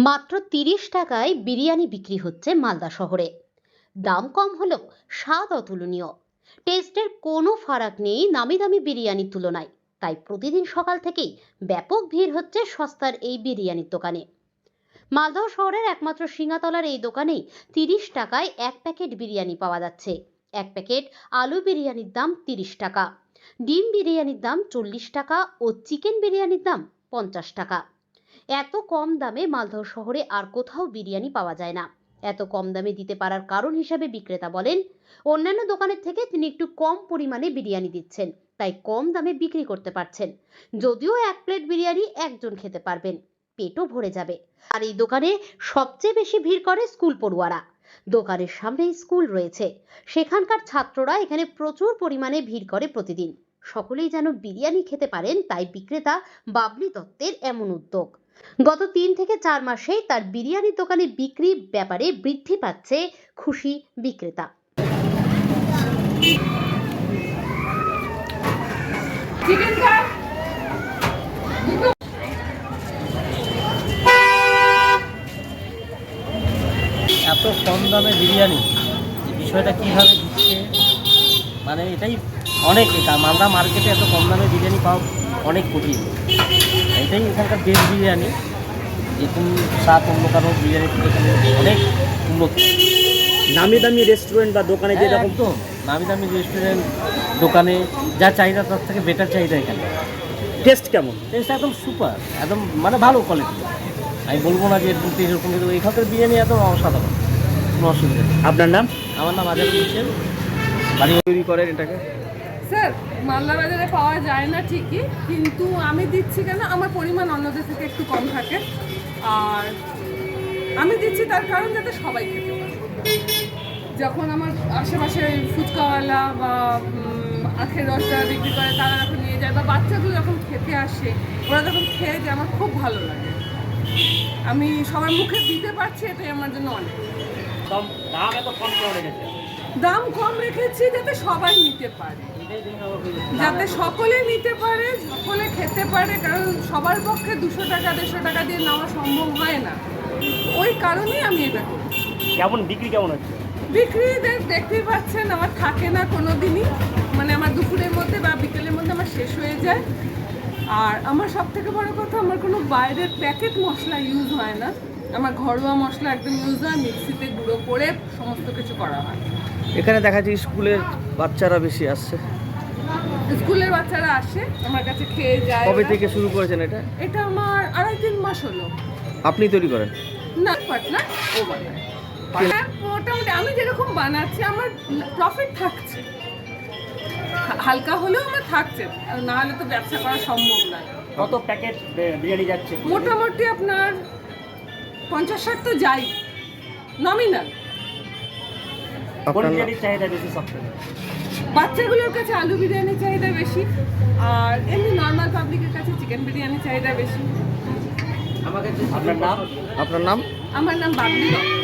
মাত্র ৩০ টাকায় বিরিয়ানি বিক্রি হচ্ছে মালদা শহরে। দাম কম হলেও স্বাদ অতুলনীয়। টেস্টের কোনো ফারাক নেই নামি দামি বিরিয়ানির তুলনায়। তাই প্রতিদিন সকাল থেকেই ব্যাপক ভিড় হচ্ছে সস্তার এই বিরিয়ানির দোকানে। মালদহ শহরের একমাত্র সিঙ্গাতলার এই দোকানেই ৩০ টাকায় এক প্যাকেট বিরিয়ানি পাওয়া যাচ্ছে। এক প্যাকেট আলু বিরিয়ানির দাম ৩০ টাকা, ডিম বিরিয়ানির দাম ৪০ টাকা ও চিকেন বিরিয়ানির দাম ৫০ টাকা। এত কম দামে মালদহ শহরে আর কোথাও বিরিয়ানি পাওয়া যায় না। এত কম দামে দিতে পারার কারণ হিসেবে বিক্রেতা বলেন, অন্যান্য দোকানের থেকে তিনি একটু কম পরিমাণে বিরিয়ানি দিচ্ছেন, তাই কম দামে বিক্রি করতে পারছেন। যদিও এক প্লেট বিরিয়ানি একজন খেতে পারবেন, পেটও ভরে যাবে। আর এই দোকানে সবচেয়ে বেশি ভিড় করে স্কুল পড়ুয়ারা। দোকানের সামনেই স্কুল রয়েছে, সেখানকার ছাত্ররা এখানে প্রচুর পরিমাণে ভিড় করে প্রতিদিন। সকলেই যেন বিরিয়ানি খেতে পারেন, তাই বিক্রেতা বাবলি দত্তের এমন উদ্যোগ। গত ৩ থেকে ৪ মাসে তার বিরিয়ানির দোকানে বিক্রির ব্যাপারে বৃদ্ধি পাচ্ছে, খুশি বিক্রেতা। এত কম দামে বিরিয়ানি, এই বিষয়টা কীভাবে দিচ্ছে, মানে এটাই অনেক। মালদা মার্কেটে এত কম দামে বিরিয়ানি পাওয়া অনেক কঠিন। এটাই এখানকার বেস্ট বিরিয়ানি। এরকম স্বাদ অন্য কারো বিরিয়ানি থেকে এখানে অনেক উন্নত। নামি দামি রেস্টুরেন্ট বা দোকানে যে রকম একদম নামি দামি রেস্টুরেন্ট দোকানে যা চাহিদা তার থেকে বেটার চাহিদা এখানে। টেস্ট কেমন? টেস্ট একদম সুপার, একদম মানে ভালো কোয়ালিটি। আমি বলবো না যে এরকম টেস্ট এরকম, কিন্তু এখানকার বিরিয়ানি একদম অসাধারণ, কোনো অসুবিধা নেই। আপনার নাম? আমার নাম আজাদ হোসেন। বাড়ি তৈরি করেন এটাকে? স্যার, মালদা বাজারে পাওয়া যায় না ঠিকই, কিন্তু আমি দিচ্ছি কেন, আমার পরিমাণ অন্যদের থেকে একটু কম থাকে। আর আমি দিচ্ছি তার কারণ যাতে সবাই খেতে পারে। যখন আমার আশেপাশে ফুচকাওয়ালা বা আখের রসটা বিক্রি করে তারা যখন নিয়ে যায়, বা বাচ্চাগুলো যখন খেতে আসে, ওরা যখন খেয়ে যায়, আমার খুব ভালো লাগে। আমি সবার মুখে দিতে পারছি, এটাই আমার জন্য অনেক। দাম এত কম করে রেখেছে, দাম কম রেখেছি যাতে সবাই নিতে পারে, যাতে সকলে নিতে পারে, সকলে খেতে পারে। কারণ সবার পক্ষে 200 টাকা 150 টাকা দিয়ে নেওয়া সম্ভব হয় না। ওই কারণেই আমি এটা করি। কেমন বিক্রি কেমন হচ্ছে? বিক্রি দেখতেই পাচ্ছেন, আমার থাকে না কোনো দিনই। মানে আমার দুপুরের মধ্যে বা বিকেলের মধ্যে আমার শেষ হয়ে যায়। আর আমার সব থেকে বড় কথা, আমার কোনো বাইরের প্যাকেট মশলা ইউজ হয় না। আমার ঘরোয়া মশলা একদম ইউজ হয়, মিক্সিতে গুঁড়ো করে সমস্ত কিছু করা হয়। এখানে দেখা যায় স্কুলের বাচ্চারা বেশি আসছে। স্কুলের বাচ্চারা আসে আমার কাছে, খেয়ে যায়। কবে থেকে শুরু করেছেন এটা? এটা আমার 2.5-3 মাস হলো। আপনি তৈরি করেন? না, পার্টনার ও বানায়। মোটামুটি আমি যেরকম বানাচ্ছি আমার প্রফিট থাকছে, হালকা হলেও আমার থাকছে, না হলে তো ব্যবসা করা সম্ভব না। কত প্যাকেট বিরিয়ানি যাচ্ছে? মোটামুটি আপনার 50-60 তো যাই, নমিনাল। কোন বিরিয়ানির চাহিদা বেশি সবথেকে? বাচ্চাগুলোর কাছে আলু বিরিয়ানির চাহিদা বেশি, আর এমনি নর্মাল পাবলিকের কাছে চিকেন বিরিয়ানির চাহিদা বেশি। আপনার নাম? আপনার নাম? আমার নাম বাবলি দত্ত।